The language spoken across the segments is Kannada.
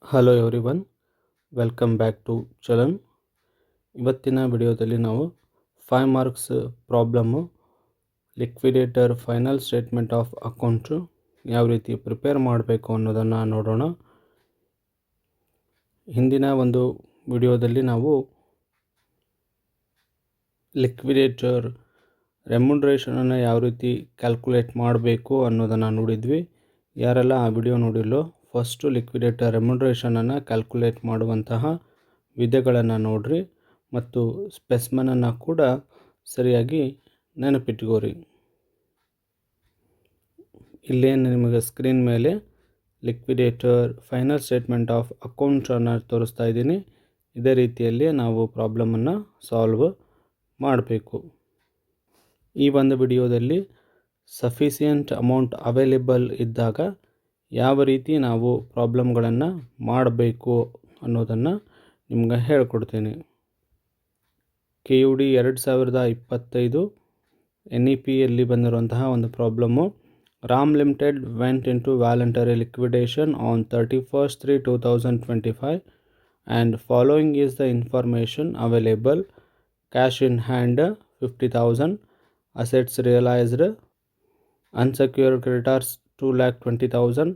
Hello everyone, welcome back to ಚಲನ್. ಇವತ್ತಿನ ವಿಡಿಯೋದಲ್ಲಿ ನಾವು 5 marks problem liquidator final statement of account ಯಾವ ರೀತಿ ಪ್ರಿಪೇರ್ ಮಾಡಬೇಕು ಅನ್ನೋದನ್ನು ನೋಡೋಣ. ಹಿಂದಿನ ಒಂದು ವಿಡಿಯೋದಲ್ಲಿ ನಾವು ಲಿಕ್ವಿಡೇಟರ್ ರೆಮ್ಯುನರೇಷನನ್ನು ಯಾವ ರೀತಿ ಕ್ಯಾಲ್ಕುಲೇಟ್ ಮಾಡಬೇಕು ಅನ್ನೋದನ್ನು ನೋಡಿದ್ವಿ. ಯಾರೆಲ್ಲ ಆ ವಿಡಿಯೋ ನೋಡಿಲ್ಲೋ ಫಸ್ಟು ಲಿಕ್ವಿಡೇಟರ್ ರೆಮ್ಯುನರೇಷನನ್ನು ಕ್ಯಾಲ್ಕುಲೇಟ್ ಮಾಡುವಂತಹ ವಿಧಗಳನ್ನು ನೋಡ್ರಿ ಮತ್ತು ಸ್ಪೆಸ್ಮನನ್ನು ಕೂಡ ಸರಿಯಾಗಿ ನೆನಪಿಟ್ಕೋರಿ. ಇಲ್ಲೇನು ನಿಮಗೆ ಸ್ಕ್ರೀನ್ ಮೇಲೆ ಲಿಕ್ವಿಡೇಟರ್ ಫೈನಲ್ ಸ್ಟೇಟ್ಮೆಂಟ್ ಆಫ್ ಅಕೌಂಟನ್ನು ತೋರಿಸ್ತಾ ಇದ್ದೀನಿ. ಇದೇ ರೀತಿಯಲ್ಲಿ ನಾವು ಪ್ರಾಬ್ಲಮನ್ನು ಸಾಲ್ವ್ ಮಾಡಬೇಕು. ಈ ಒಂದು ವಿಡಿಯೋದಲ್ಲಿ ಸಫಿಸಿಯೆಂಟ್ ಅಮೌಂಟ್ ಅವೈಲೇಬಲ್ ಇದ್ದಾಗ ಯಾವ ರೀತಿ ನಾವು ಪ್ರಾಬ್ಲಮ್ಗಳನ್ನು ಮಾಡಬೇಕು ಅನ್ನೋದನ್ನು ನಿಮ್ಗೆ ಹೇಳ್ಕೊಡ್ತೀನಿ. KUD 2025 NEPಯಲ್ಲಿ ಬಂದಿರುವಂತಹ ಒಂದು problem. Ram limited went into voluntary liquidation on 31/3/2025 and following is the information available. Cash in hand 50,000, assets realized, unsecured creditors 2,20,000,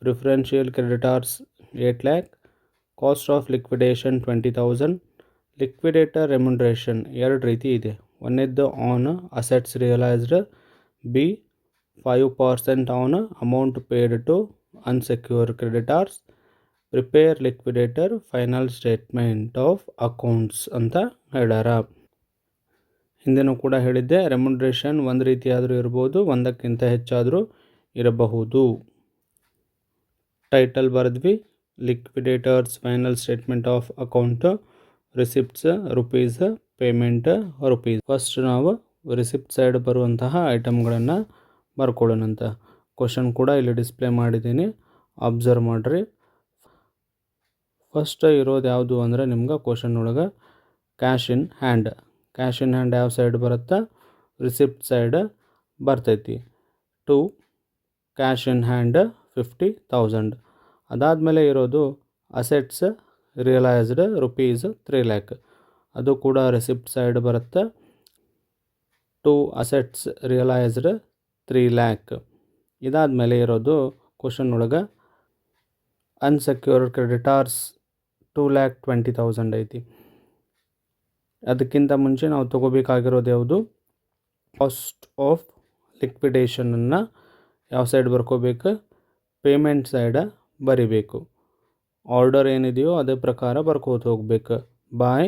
preferential creditors 8 lakh, cost of liquidation 20,000. Liquidator remuneration ಎರಡು ರೀತಿ ಇದೆ. ಒಂದನೇದ್ದು on assets realised, B 5% on amount paid to unsecure creditors. Prepare liquidator final statement of accounts ಅಂತ ಹೇಳ್ಯಾರ. ಹಿಂದೆನೂ ಕೂಡ ಹೇಳಿದ್ದೆ, ರೆಮ್ಯುನರೇಷನ್ ಒಂದು ರೀತಿಯಾದರೂ ಇರ್ಬೋದು, ಒಂದಕ್ಕಿಂತ ಹೆಚ್ಚಾದರೂ ಇರಬಹುದು. ಟೈಟಲ್ ಬರೆದ್ವಿ, liquidators final statement of account, receipts rupees, payment rupees. First ನಾವು ರಿಸಿಪ್ಟ್ ಸೈಡ್ ಬರುವಂತಹ ಐಟಮ್ಗಳನ್ನು ಬರ್ಕೊಳ್ಳೋಣಂತ. ಕ್ವಶನ್ ಕೂಡ ಇಲ್ಲಿ ಡಿಸ್ಪ್ಲೇ ಮಾಡಿದ್ದೀನಿ, ಅಬ್ಸರ್ವ್ ಮಾಡಿರಿ. ಫಸ್ಟ್ ಇರೋದು ಯಾವುದು ಅಂದರೆ ನಿಮ್ಗೆ ಕ್ವಶನ್ ಒಳಗೆ cash in hand. Cash in hand ಯಾವ ಸೈಡ್ ಬರುತ್ತಾ? ರಿಸಿಪ್ಟ್ ಸೈಡ್ ಬರ್ತೈತಿ. To cash in hand 50,000. ಅದಾದಮೇಲೆ ಇರೋದು ಅಸೆಟ್ಸ್ ರಿಯಲೈಸ್ಡ್ ರುಪೀಸ್ 3 lakh. ಅದು ಕೂಡ ರಿಸಿಪ್ಟ್ ಸೈಡ್ ಬರುತ್ತೆ. To assets realised 3 lakh. ಇದಾದಮೇಲೆ ಇರೋದು ಕ್ವಶನ್ ಒಳಗೆ ಅನ್ಸೆಕ್ಯೂರ್ಡ್ ಕ್ರೆಡಿಟಾರ್ಸ್ 2,20,000 ಐತಿ. ಅದಕ್ಕಿಂತ ಮುಂಚೆ ನಾವು ತೊಗೋಬೇಕಾಗಿರೋದು ಯಾವುದು? ಕಾಸ್ಟ್ ಆಫ್ ಲಿಕ್ವಿಡೇಷನನ್ನು ಯಾವ ಸೈಡ್ ಬರ್ಕೋಬೇಕು? ಪೇಮೆಂಟ್ ಸೈಡ ಬರಿಬೇಕು. ಆರ್ಡರ್ ಏನಿದೆಯೋ ಅದೇ ಪ್ರಕಾರ ಬರ್ಕೋತ ಹೋಗ್ಬೇಕು. By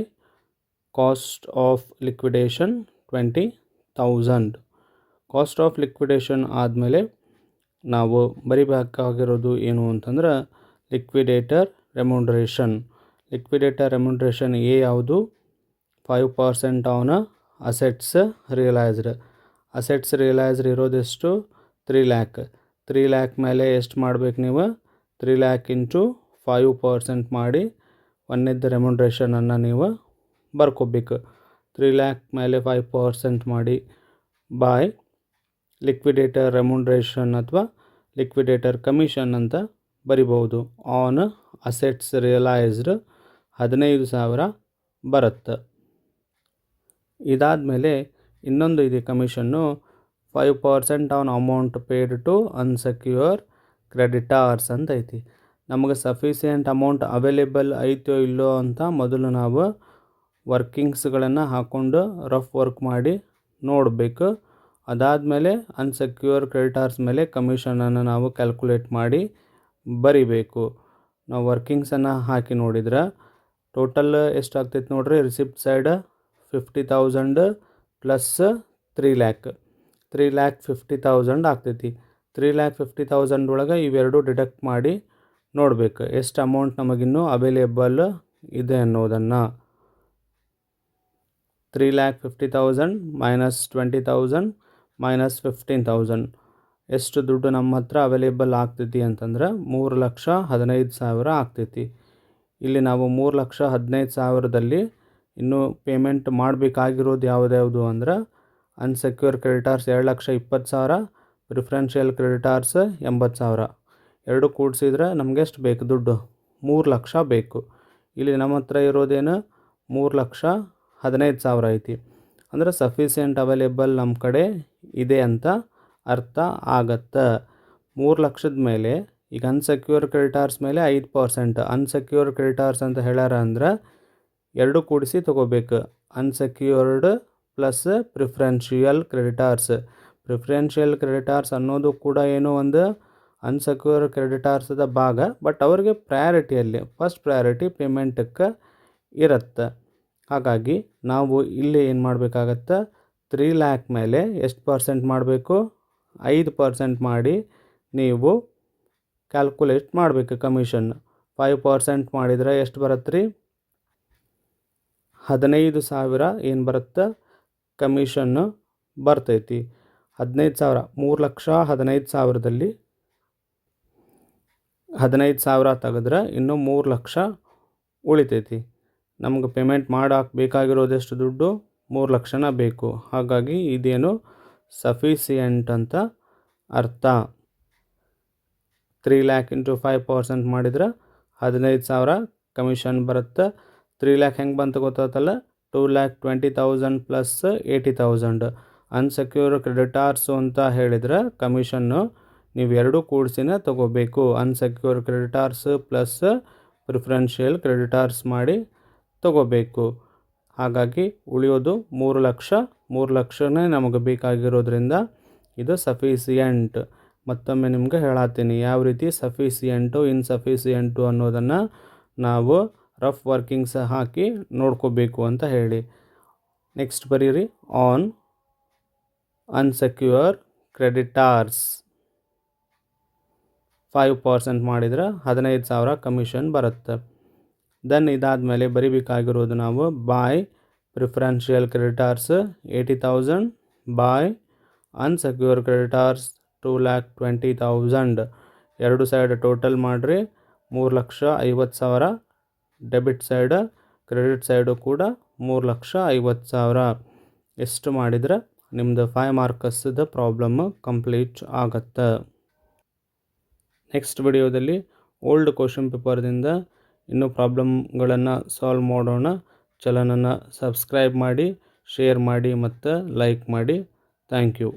cost of liquidation 20,000. Cost of liquidation ಆದಮೇಲೆ ನಾವು ಬರಿಬೇಕಾಗಿರೋದು ಏನು ಅಂತಂದ್ರೆ ಲಿಕ್ವಿಡೇಟರ್ ರೆಮ್ಯುನರೇಷನ್. ಲಿಕ್ವಿಡೇಟರ್ ರೆಮ್ಯುನರೇಷನ್ ಎ ಯಾವುದು? 5% on assets realised. Assets realised ಇರೋದೆಷ್ಟು? 3 lakh. 3 lakh ಮೇಲೆ ಎಷ್ಟು ಮಾಡ್ಬೇಕು ನೀವು? 3 lakh ಇಂಟು 5% ಮಾಡಿ ಒಂದನೇದು ರೆಮ್ಯುನರೇಷನನ್ನು ನೀವು ಬರ್ಕೋಬೇಕು. 3 lakh ಮೇಲೆ 5% ಮಾಡಿ ಬೈ ಲಿಕ್ವಿಡೇಟರ್ ರೆಮ್ಯುನರೇಷನ್ ಅಥವಾ ಲಿಕ್ವಿಡೇಟರ್ ಕಮಿಷನ್ ಅಂತ ಬರಿಬೋದು. ಆನ್ ಅಸೆಟ್ಸ್ ರಿಯಲೈಸ್ಡ್ 15,000 ಬರುತ್ತೆ. ಇದಾದಮೇಲೆ ಇನ್ನೊಂದು ಇದೆ commission, 5% on amount paid to unsecure creditors ಅಂತ ಐತಿ. ನಮಗೆ ಸಫಿಸಿಯೆಂಟ್ ಅಮೌಂಟ್ ಅವೈಲೇಬಲ್ ಐತೋ ಇಲ್ಲೋ ಅಂತ ಮೊದಲು ನಾವು ವರ್ಕಿಂಗ್ಸ್ಗಳನ್ನು ಹಾಕ್ಕೊಂಡು ರಫ್ ವರ್ಕ್ ಮಾಡಿ ನೋಡಬೇಕು. ಅದಾದಮೇಲೆ ಅನ್ಸೆಕ್ಯೂರ್ ಕ್ರೆಡಿಟಾರ್ಸ್ ಮೇಲೆ ಕಮಿಷನನ್ನು ನಾವು ಕ್ಯಾಲ್ಕುಲೇಟ್ ಮಾಡಿ ಬರಿಬೇಕು. ನಾವು ವರ್ಕಿಂಗ್ಸನ್ನು ಹಾಕಿ ನೋಡಿದ್ರೆ ಟೋಟಲ್ ಎಷ್ಟಾಗ್ತೈತೆ ನೋಡ್ರಿ. Receipt side 50,000 plus 3 lakh. 3 lakh 50,000 ಆಗ್ತೈತಿ. 3 lakh 50,000 ಒಳಗೆ ಇವೆರಡು ಡಿಡಕ್ಟ್ ಮಾಡಿ ನೋಡಬೇಕು ಎಷ್ಟು ಅಮೌಂಟ್ ನಮಗಿನ್ನೂ ಅವೈಲೇಬಲ್ ಇದೆ ಅನ್ನೋದನ್ನು. 3 lakh 50,000 ಮೈನಸ್ 20,000 ಮೈನಸ್ 15,000 ಎಷ್ಟು ದುಡ್ಡು ನಮ್ಮ ಹತ್ರ ಅವೈಲೇಬಲ್ ಆಗ್ತೈತಿ ಅಂತಂದ್ರೆ 3,15,000 ಆಗ್ತೈತಿ. ಇಲ್ಲಿ ನಾವು 3,15,000ದಲ್ಲಿ ಇನ್ನು ಪೇಮೆಂಟ್ ಮಾಡಬೇಕಾಗಿರೋದು ಯಾವುದ್ಯಾವುದು ಅಂದ್ರೆ ಅನ್ಸೆಕ್ಯೂರ್ ಕ್ರೆಡಿಟಾರ್ಸ್ 2,20,000, ಪ್ರಿಫರೆನ್ಷಿಯಲ್ ಕ್ರೆಡಿಟಾರ್ಸ್ 80,000. ಎರಡು ಕೂಡಿಸಿದ್ರೆ ನಮಗೆ ಎಷ್ಟು ಬೇಕು ದುಡ್ಡು? 3 ಲಕ್ಷ ಬೇಕು. ಇಲ್ಲಿ ನಮ್ಮ ಹತ್ರ ಇರೋದೇನು 3,15,000 ಐತಿ. ಅಂದರೆ ಸಫಿಷಿಯೆಂಟ್ ಅವೈಲೇಬಲ್ ನಮ್ಮ ಕಡೆ ಇದೆ ಅಂತ ಅರ್ಥ ಆಗತ್ತೆ. 3 ಲಕ್ಷದ ಮೇಲೆ ಈಗ ಅನ್ಸೆಕ್ಯೂರ್ ಕ್ರೆಡಿಟಾರ್ಸ್ ಮೇಲೆ 5%. ಅನ್ಸೆಕ್ಯೂರ್ ಕ್ರೆಡಿಟಾರ್ಸ್ ಅಂತ ಹೇಳ್ಯಾರ ಅಂದ್ರೆ 2 ಕೂಡಿಸಿ ತೊಗೋಬೇಕು. Unsecured plus preferential creditors. Preferential creditors ಅನ್ನೋದು ಕೂಡ ಏನೋ ಒಂದು ಅನ್ಸೆಕ್ಯೂರ್ ಕ್ರೆಡಿಟಾರ್ಸ್ದ ಭಾಗ, ಬಟ್ ಅವ್ರಿಗೆ ಪ್ರಯಾರಿಟಿಯಲ್ಲಿ ಫಸ್ಟ್ ಪ್ರಯಾರಿಟಿ ಪೇಮೆಂಟಕ್ಕೆ ಇರುತ್ತೆ. ಹಾಗಾಗಿ ನಾವು ಇಲ್ಲಿ ಏನು ಮಾಡಬೇಕಾಗತ್ತೆ, 3 ಲ್ಯಾಕ್ ಮೇಲೆ ಎಷ್ಟು ಪರ್ಸೆಂಟ್ ಮಾಡಬೇಕು, 5% ಮಾಡಿ ನೀವು ಕ್ಯಾಲ್ಕುಲೇಟ್ ಮಾಡಬೇಕು ಕಮಿಷನ್. 5% ಮಾಡಿದರೆ ಎಷ್ಟು ಬರುತ್ತೆ ರೀ, 15,000 ಏನು ಬರುತ್ತೆ ಕಮಿಷನ್ನು ಬರ್ತೈತಿ. 15,000 3,15,000ದಲ್ಲಿ 15,000 ತೆಗೆದ್ರೆ ಇನ್ನೂ 3 ಲಕ್ಷ ಉಳಿತೈತಿ. ನಮ್ಗೆ ಪೇಮೆಂಟ್ ಮಾಡಕ್ಕೆ ಬೇಕಾಗಿರೋದೆಷ್ಟು ದುಡ್ಡು, 3 ಲಕ್ಷನ ಬೇಕು. ಹಾಗಾಗಿ ಇದೇನು ಸಫಿಷಿಯೆಂಟ್ ಅಂತ ಅರ್ಥ. 3 ಲ್ಯಾಕ್ ಇಂಟು 5% ಮಾಡಿದ್ರೆ 15,000 ಕಮಿಷನ್ ಬರುತ್ತೆ. 3 ಲ್ಯಾಕ್ ಹೆಂಗೆ ಬಂತು ಗೊತ್ತಾತಲ್ಲ, 2,20,000 ಪ್ಲಸ್ 80,000 ಅನ್ಸೆಕ್ಯೂರ್ ಕ್ರೆಡಿಟಾರ್ಸು ಅಂತ ಹೇಳಿದ್ರೆ ಕಮಿಷನ್ನು ನೀವು 2 ಕೂಡಿಸಿನೇ ತೊಗೋಬೇಕು. Unsecure creditors plus preferential creditors ಮಾಡಿ ತೊಗೋಬೇಕು. ಹಾಗಾಗಿ ಉಳಿಯೋದು 3 ಲಕ್ಷ. 3 ಲಕ್ಷನೇ ನಮಗೆ ಬೇಕಾಗಿರೋದ್ರಿಂದ ಇದು ಸಫಿಷಿಯೆಂಟ್. ಮತ್ತೊಮ್ಮೆ ನಿಮ್ಗೆ ಹೇಳತ್ತೀನಿ ಯಾವ ರೀತಿ ಸಫಿಷಿಯೆಂಟು ಇನ್ಸಫಿಷಿಯೆಂಟು ಅನ್ನೋದನ್ನು ನಾವು ರಫ್ ವರ್ಕಿಂಗ್ಸ್ ಹಾಕಿ ನೋಡ್ಕೋಬೇಕು ಅಂತ ಹೇಳಿ. ನೆಕ್ಸ್ಟ್ ಬರೀರಿ, ಆನ್ ಅನ್ಸೆಕ್ಯೂರ್ ಕ್ರೆಡಿಟಾರ್ಸ್ 5% ಮಾಡಿದ್ರೆ 15,000 ಕಮಿಷನ್ ಬರುತ್ತೆ. ದೆನ್ ಇದಾದಮೇಲೆ ಬರಿಬೇಕಾಗಿರೋದು ನಾವು ಬಾಯ್ ಪ್ರಿಫರೆನ್ಷಿಯಲ್ ಕ್ರೆಡಿಟಾರ್ಸ್ 80,000 ಬಾಯ್ ಅನ್ಸೆಕ್ಯೂರ್ ಕ್ರೆಡಿಟಾರ್ಸ್ 2,20,000. ಎರಡು ಸೈಡ್ ಟೋಟಲ್ ಮಾಡಿರಿ 3,50,000. ಡೆಬಿಟ್ ಸೈಡ್ ಕ್ರೆಡಿಟ್ ಸೈಡು ಕೂಡ 3,50,000. ಎಷ್ಟು ಮಾಡಿದ್ರೆ ನಿಮ್ಮದು 5 ಮಾರ್ಕಸ್ದ ಪ್ರಾಬ್ಲಮ್ ಕಂಪ್ಲೀಟ್ ಆಗತ್ತೆ. ನೆಕ್ಸ್ಟ್ ವಿಡಿಯೋದಲ್ಲಿ ಓಲ್ಡ್ ಕ್ವಶನ್ ಪೇಪರ್ದಿಂದ ಇನ್ನೂ ಪ್ರಾಬ್ಲಮ್ಗಳನ್ನು ಸಾಲ್ವ್ ಮಾಡೋಣ. ಚಾನಲನ್ನು ಸಬ್ಸ್ಕ್ರೈಬ್ ಮಾಡಿ, ಶೇರ್ ಮಾಡಿ ಮತ್ತು ಲೈಕ್ ಮಾಡಿ. Thank you.